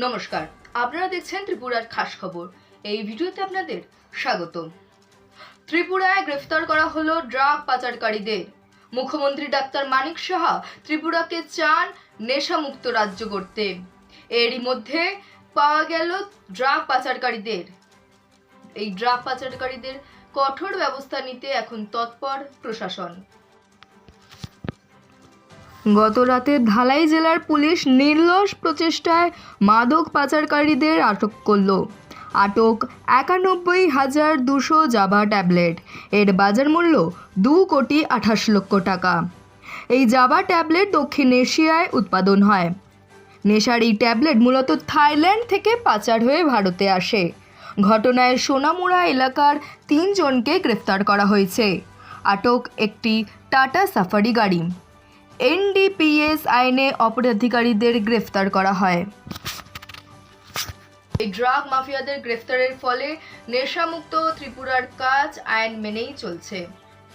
নমস্কার, আপনারা দেখছেন ত্রিপুরার খাস খবর। এই ভিডিওতে আপনাদের স্বাগত। ত্রিপুরায় গ্রেফতার করা হলো ড্রাগ পাচারকারীদের। মুখ্যমন্ত্রী ডাক্তার মানিক সাহা ত্রিপুরাকে চান নেশামুক্ত রাজ্য করতে। এরই মধ্যে পাওয়া গেল ড্রাগ পাচারকারীদের। এই ড্রাগ পাচারকারীদের কঠোর ব্যবস্থা নিতে এখন তৎপর প্রশাসন। গত রাতে ধালাই জেলার পুলিশ নির্লস প্রচেষ্টায় মাদক পাচারকারীদের আটক করল। আটক 91,200 জাভা ট্যাবলেট। এর বাজার মূল্য 2,28 লক্ষ টাকা। এই জাভা ট্যাবলেট দক্ষিণ এশিয়ায় উৎপাদন হয়। নেশার এই ট্যাবলেট মূলত থাইল্যান্ড থেকে পাচার হয়ে ভারতে আসে। ঘটনায় সোনামুড়া এলাকার 3 জনকে গ্রেফতার করা হয়েছে। আটক একটি টাটা সাফারি গাড়ি। এনডিপিএস আইনে অপরাধীকারীদের গ্রেফতার করা হয়। এই ড্রাগ মাফিয়াদের গ্রেফতারের ফলে নেশামুক্ত ত্রিপুরার কাজ আইন মেনেই চলছে।